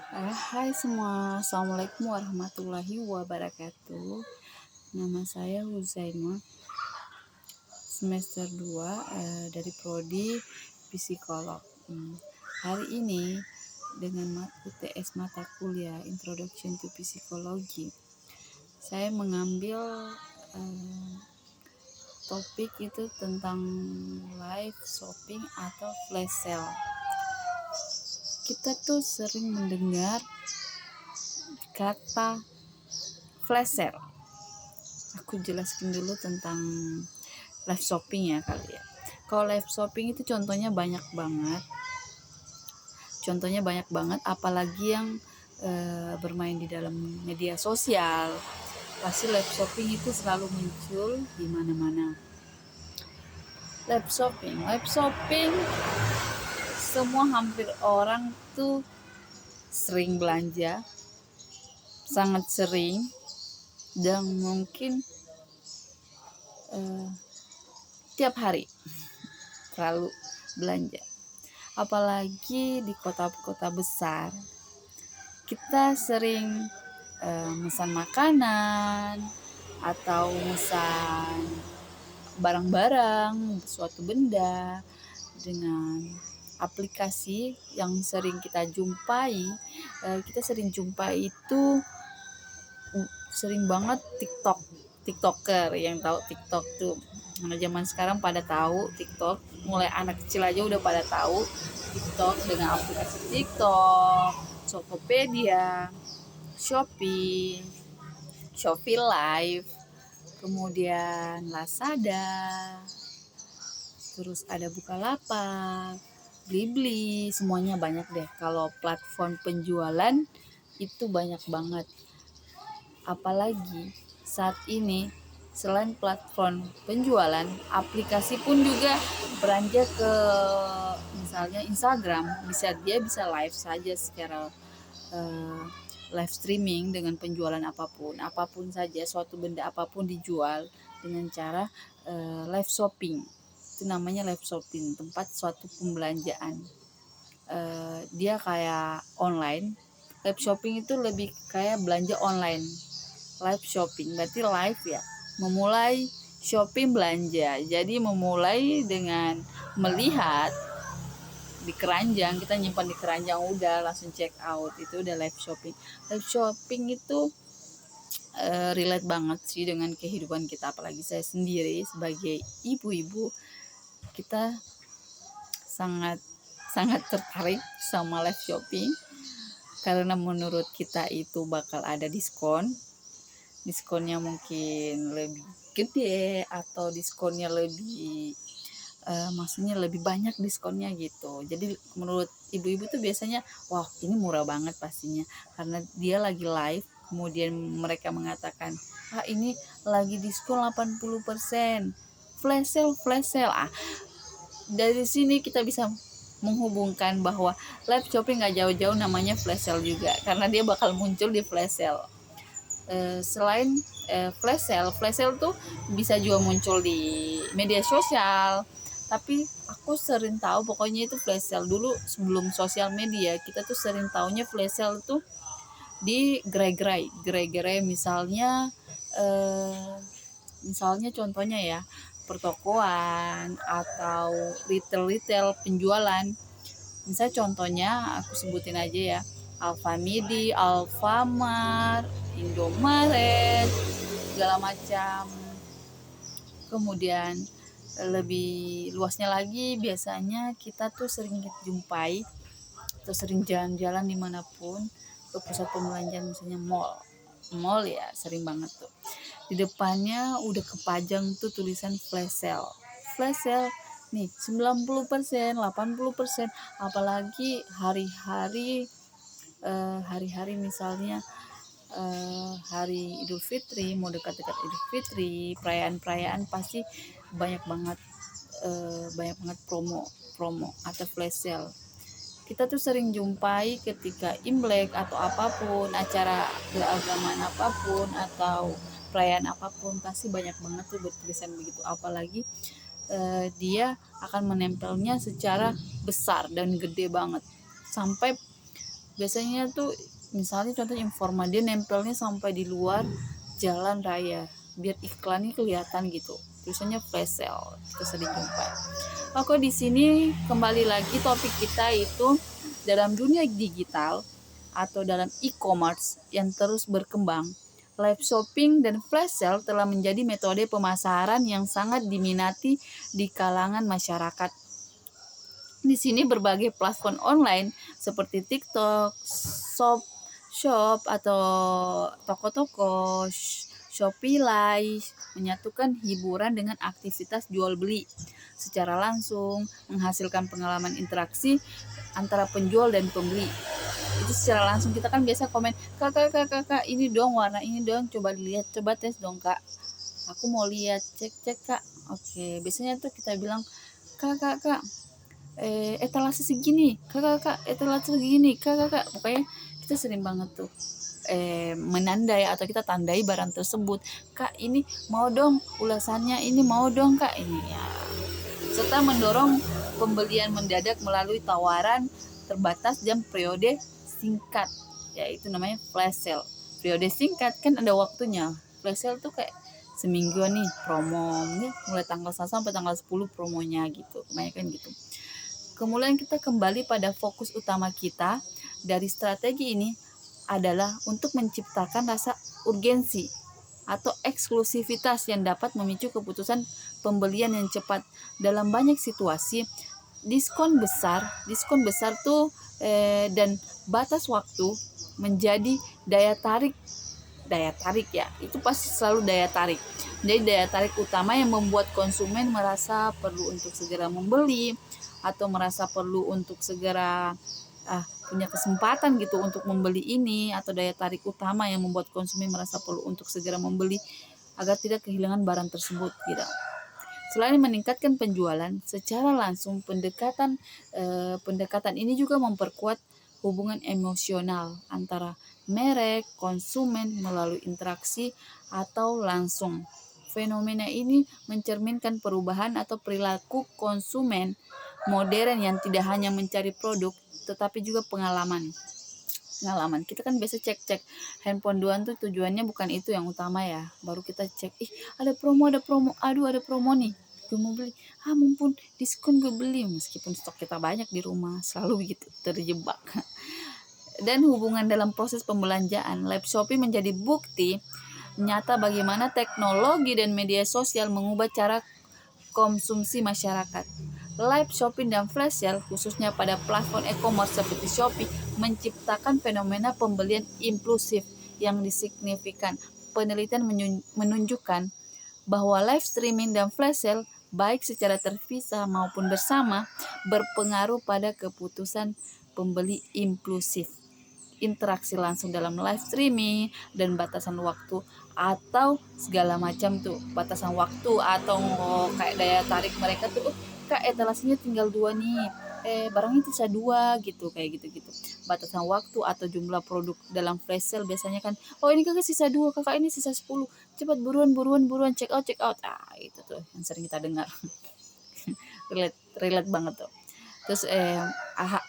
Hai semua, Assalamualaikum warahmatullahi wabarakatuh. Nama saya Huzaima, semester 2 dari Prodi Psikolog. Hari ini dengan UTS mata kuliah Introduction to Psychology, saya mengambil topik itu tentang live shopping atau flash sale. Kita tuh sering mendengar kata flash sale. Aku jelaskan dulu tentang live shopping ya kali ya. Kalau live shopping itu contohnya banyak banget. Apalagi yang bermain di dalam media sosial. Pasti live shopping itu selalu muncul di mana-mana. Live shopping semua hampir orang tuh sering belanja, sangat sering, dan mungkin tiap hari selalu belanja. Apalagi di kota-kota besar, kita sering memesan makanan atau memesan barang-barang, suatu benda dengan aplikasi yang sering kita jumpai. Kita sering jumpai itu sering banget TikToker. Yang tahu TikTok tuh, anak zaman sekarang pada tahu TikTok, mulai anak kecil aja udah pada tahu TikTok dengan aplikasi TikTok, Tokopedia, Shopee Live, kemudian Lazada, terus ada Bukalapak, Blibli, semuanya banyak deh. Kalau platform penjualan itu banyak banget. Apalagi saat ini selain platform penjualan, aplikasi pun juga beranjak ke misalnya Instagram. Dia bisa live saja secara live streaming dengan penjualan apapun saja, suatu benda apapun dijual dengan cara live shopping. Itu namanya live shopping, tempat suatu pembelanjaan. Dia kayak online. Live shopping itu lebih kayak belanja online. Live shopping berarti live ya, memulai shopping belanja. Jadi memulai dengan melihat di keranjang, kita nyimpan di keranjang udah langsung check out, itu udah live shopping. Live shopping itu relate banget sih dengan kehidupan kita, apalagi saya sendiri sebagai ibu-ibu, kita sangat tertarik sama live shopping karena menurut kita itu bakal ada diskonnya mungkin lebih gede atau diskonnya lebih maksudnya lebih banyak diskonnya gitu. Jadi menurut ibu-ibu tuh biasanya, wah ini murah banget pastinya, karena dia lagi live, kemudian mereka mengatakan, ini lagi diskon 80%, flash sale. Dari sini kita bisa menghubungkan bahwa live shopping gak jauh-jauh namanya flash sale juga, karena dia bakal muncul di flash sale. Selain flash sale tuh bisa juga muncul di media sosial, tapi aku sering tahu pokoknya itu flash sale dulu sebelum sosial media. Kita tuh sering taunya flash sale tuh di gerai-gerai misalnya contohnya ya, pertokoan atau retail penjualan. Misalnya contohnya aku sebutin aja ya, Alfamidi, Alfamart, Indomaret, segala macam. Kemudian lebih luasnya lagi, biasanya kita tuh sering jumpai atau sering jalan-jalan dimanapun ke pusat perbelanjaan, misalnya mall ya, sering banget tuh. Di depannya udah kepajang tuh tulisan flash sale nih 90%, 80%. Apalagi hari-hari misalnya hari Idul Fitri, mau dekat-dekat Idul Fitri, perayaan pasti banyak banget promo atau flash sale. Kita tuh sering jumpai ketika Imlek atau apapun, acara keagamaan apapun atau perayaan apapun, pasti banyak banget tuh bertulisan begitu. Apalagi dia akan menempelnya secara besar dan gede banget, sampai Biasanya tuh misalnya contoh informa, dia nempelnya sampai di luar jalan raya biar iklannya kelihatan gitu, tulisannya flash sale, kita sering jumpa. Oke, di sini kembali lagi topik kita itu dalam dunia digital atau dalam e-commerce yang terus berkembang. Live shopping dan flash sale telah menjadi metode pemasaran yang sangat diminati di kalangan masyarakat. Di sini berbagai platform online seperti TikTok, Shop atau toko-toko, Shopee Live menyatukan hiburan dengan aktivitas jual beli secara langsung, menghasilkan pengalaman interaksi antara penjual dan pembeli. Itu secara langsung, kita kan biasa komen, kak ini dong, warna ini dong, coba lihat, coba tes dong kak, aku mau lihat, cek kak. Oke, biasanya tuh kita bilang, kak etalase segini, kak etalase segini, kak, pokoknya kita sering banget tuh menandai atau kita tandai barang tersebut. Kak ini mau dong ulasannya, ini mau dong kak ini ya. Serta mendorong pembelian mendadak melalui tawaran terbatas dan periode singkat, yaitu namanya flash sale. Periode singkat kan ada waktunya. Flash sale tuh kayak seminggu nih promo, nih mulai tanggal 1 sampai tanggal 10 promonya gitu, kebanyakan gitu. Kemudian kita kembali pada fokus utama kita dari strategi ini adalah untuk menciptakan rasa urgensi atau eksklusivitas yang dapat memicu keputusan pembelian yang cepat. Dalam banyak situasi, diskon besar tuh dan batas waktu menjadi daya tarik ya, itu pasti selalu daya tarik. Jadi daya tarik utama yang membuat konsumen merasa perlu untuk segera membeli atau merasa perlu untuk segera punya kesempatan gitu untuk membeli ini, atau daya tarik utama yang membuat konsumen merasa perlu untuk segera membeli agar tidak kehilangan barang tersebut gitu. Selain meningkatkan penjualan secara langsung, pendekatan ini juga memperkuat hubungan emosional antara merek konsumen melalui interaksi atau langsung. Fenomena ini mencerminkan perubahan atau perilaku konsumen modern yang tidak hanya mencari produk tetapi juga pengalaman. Kita kan biasa cek handphone doang tuh, tujuannya bukan itu yang utama ya. Baru kita cek, ada promo, aduh ada promo nih, gue mau beli, mumpun diskon gue beli, meskipun stok kita banyak di rumah, selalu begitu, terjebak. Dan hubungan dalam proses pembelanjaan, live shopping menjadi bukti nyata bagaimana teknologi dan media sosial mengubah cara konsumsi masyarakat. Live shopping dan flash sale, khususnya pada platform e-commerce seperti Shopee, menciptakan fenomena pembelian impulsif yang signifikan. Penelitian menunjukkan bahwa live streaming dan flash sale, baik secara terpisah maupun bersama, berpengaruh pada keputusan pembeli impulsif. Interaksi langsung dalam live streaming dan batasan waktu atau segala macam tuh, batasan waktu atau kayak daya tarik mereka tuh, kak etalasenya tinggal 2 nih, barangnya sisa 2 gitu, kayak gitu. Batasan waktu atau jumlah produk dalam flash sale biasanya kan, ini kakak sisa 2, kakak ini sisa 10, cepat buruan check out. Itu tuh yang sering kita dengar. relate banget tuh. Terus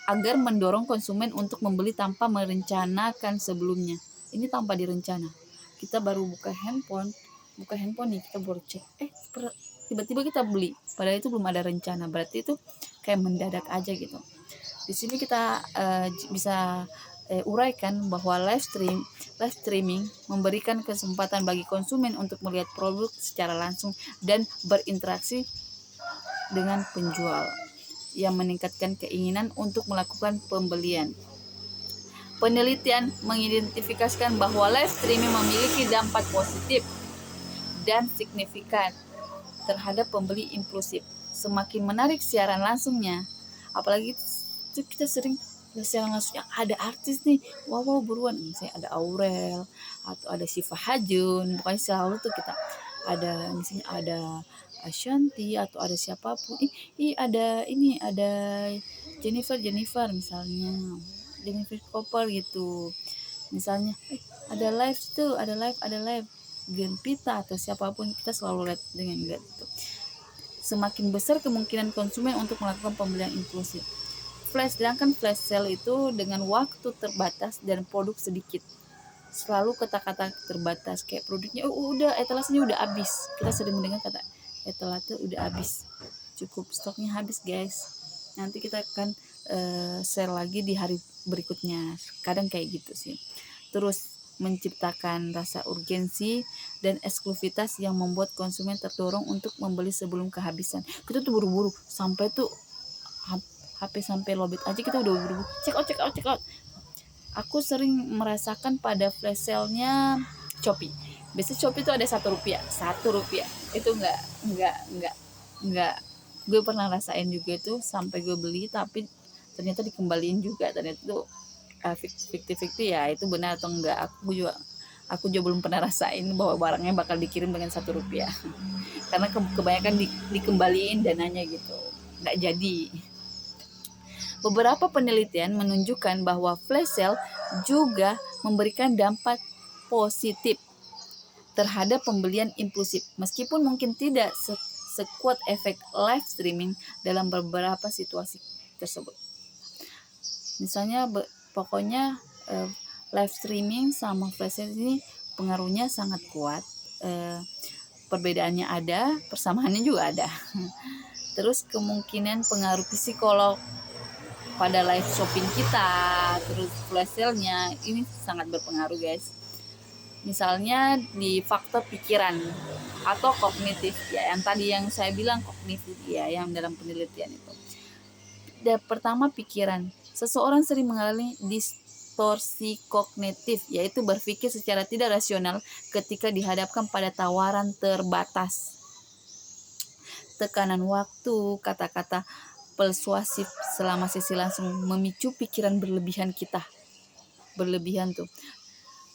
agar mendorong konsumen untuk membeli tanpa merencanakan sebelumnya. Ini tanpa direncana. Kita baru buka handphone nih, kita baru cek, tiba-tiba kita beli, padahal itu belum ada rencana. Berarti itu kayak mendadak aja gitu. Di sini kita bisa uraikan bahwa live streaming memberikan kesempatan bagi konsumen untuk melihat produk secara langsung dan berinteraksi dengan penjual, yang meningkatkan keinginan untuk melakukan pembelian. Penelitian mengidentifikasikan bahwa live streaming memiliki dampak positif dan signifikan terhadap pembeli impulsif. Semakin menarik siaran langsungnya, apalagi itu kita sering siaran langsungnya ada artis nih, wow buruan, misalnya ada Aurel atau ada Syifa Hajun, pokoknya selalu tuh kita ada, misalnya ada Ashanti atau ada siapapun, ada Jennifer misalnya, Jennifer Cooper gitu, misalnya ada live Gempita atau siapapun, kita selalu lihat dengan lihat itu. Semakin besar kemungkinan konsumen untuk melakukan pembelian impulsif. sedangkan flash sale itu dengan waktu terbatas dan produk sedikit. Selalu kata-kata terbatas kayak produknya udah etalasenya udah habis. Kita sering mendengar kata etalase udah habis, cukup stoknya habis guys, nanti kita akan share lagi di hari berikutnya. Kadang kayak gitu sih. Terus menciptakan rasa urgensi dan eksklusivitas yang membuat konsumen terdorong untuk membeli sebelum kehabisan. Kita tuh buru-buru sampai tuh HP sampai lobet aja kita udah buru-buru check out. Aku sering merasakan pada flash sale-nya Shopee. Biasanya Shopee itu ada ₹1. Itu enggak gue pernah rasain juga itu sampai gue beli tapi ternyata dikembaliin juga. Ternyata itu fiktif ya, itu benar atau enggak aku juga belum pernah rasain bahwa barangnya bakal dikirim dengan ₹1 karena kebanyakan dikembaliin dananya gitu, nggak jadi. Beberapa penelitian menunjukkan bahwa flash sale juga memberikan dampak positif terhadap pembelian impulsif, meskipun mungkin tidak sekuat efek live streaming dalam beberapa situasi tersebut. Misalnya pokoknya live streaming sama flash sale ini pengaruhnya sangat kuat. Perbedaannya ada, persamaannya juga ada. Terus kemungkinan pengaruh psikolog pada live shopping kita, terus flash sale-nya ini sangat berpengaruh guys. Misalnya di faktor pikiran atau kognitif ya, yang tadi yang saya bilang kognitif ya, yang dalam penelitian itu. Pertama pikiran, seseorang sering mengalami distorsi kognitif, yaitu berpikir secara tidak rasional ketika dihadapkan pada tawaran terbatas. Tekanan waktu, kata-kata persuasif selama sesi langsung memicu pikiran berlebihan tuh.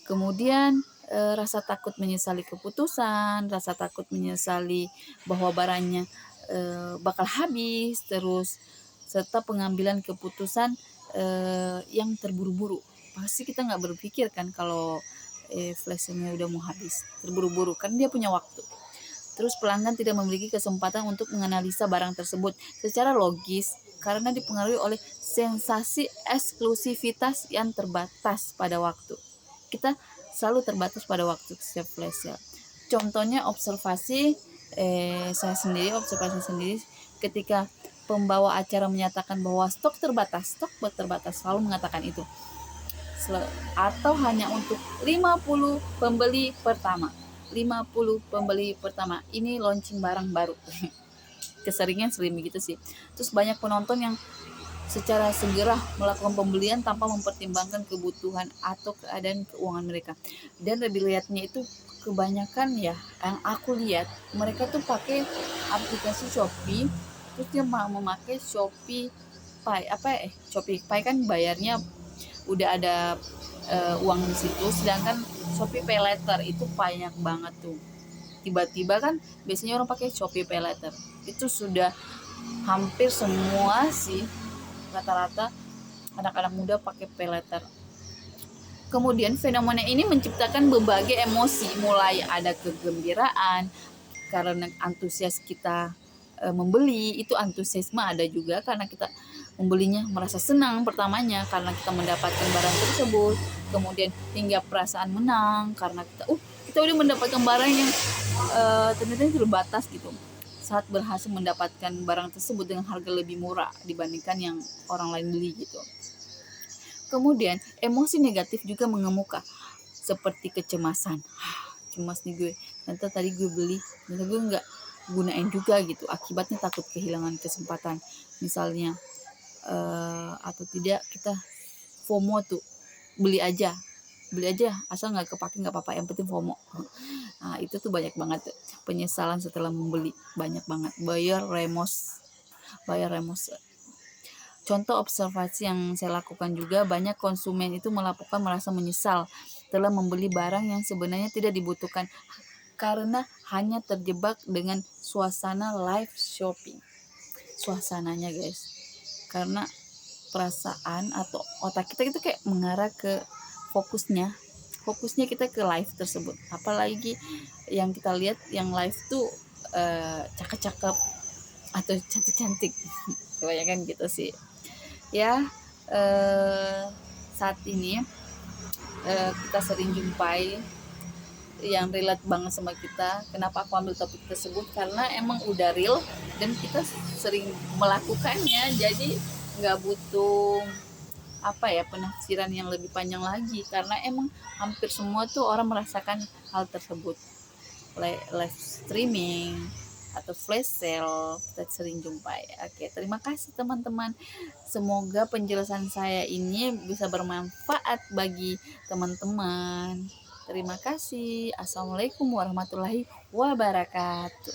Kemudian rasa takut menyesali keputusan, rasa takut menyesali bahwa barangnya bakal habis, terus serta pengambilan keputusan yang terburu-buru. Pasti kita nggak berpikir kan kalau flashnya udah mau habis, terburu-buru kan dia punya waktu. Terus pelanggan tidak memiliki kesempatan untuk menganalisa barang tersebut secara logis karena dipengaruhi oleh sensasi eksklusivitas yang terbatas pada waktu. Kita selalu terbatas pada waktu setiap flash sale. Contohnya observasi sendiri ketika pembawa acara menyatakan bahwa stok terbatas selalu mengatakan itu. Atau hanya untuk 50 pembeli pertama. Ini launching barang baru. Keseringan sering begitu sih. Terus banyak penonton yang secara segera melakukan pembelian tanpa mempertimbangkan kebutuhan atau keadaan keuangan mereka. Dan lebih lihatnya itu kebanyakan ya yang aku lihat mereka tuh pakai aplikasi Shopee, terus dia mau memakai Shopee Pay kan bayarnya udah ada uang di situ, sedangkan Shopee Pay Later itu banyak banget tuh. Tiba-tiba kan biasanya orang pakai Shopee Pay Later. Itu sudah hampir semua sih, rata-rata anak-anak muda pakai Pay Later. Kemudian fenomena ini menciptakan berbagai emosi, mulai ada kegembiraan karena antusias kita membeli, itu antusiasme ada juga karena kita membelinya merasa senang pertamanya karena kita mendapatkan barang tersebut, kemudian hingga perasaan menang karena kita udah mendapatkan barang yang ternyata terbatas gitu, saat berhasil mendapatkan barang tersebut dengan harga lebih murah dibandingkan yang orang lain beli gitu. Kemudian emosi negatif juga mengemuka seperti kecemasan. Cemas nih gue, ternyata tadi gue beli, ternyata gue nggak gunain juga gitu, akibatnya takut kehilangan kesempatan misalnya. Atau tidak kita FOMO tuh, beli aja asal nggak kepake nggak apa-apa, yang penting FOMO. Nah itu tuh banyak banget penyesalan setelah membeli, banyak banget buyer remorse. Contoh observasi yang saya lakukan juga, banyak konsumen itu merasa menyesal telah membeli barang yang sebenarnya tidak dibutuhkan karena hanya terjebak dengan suasana live shopping. Suasananya guys, karena perasaan atau otak kita itu kayak mengarah ke fokusnya kita ke live tersebut. Apalagi yang kita lihat yang live tuh cakep-cakep atau cantik-cantik kebanyakan gitu sih. ya. eh, Saat ini kita sering jumpai yang relate banget sama kita. Kenapa aku ambil topik tersebut? Karena emang udah real dan kita sering melakukannya, jadi nggak butuh apa ya, penafsiran yang lebih panjang lagi, karena emang hampir semua tuh orang merasakan hal tersebut. Live streaming atau flash sale kita sering jumpai. Oke, terima kasih teman-teman. Semoga penjelasan saya ini bisa bermanfaat bagi teman-teman. Terima kasih. Assalamualaikum warahmatullahi wabarakatuh.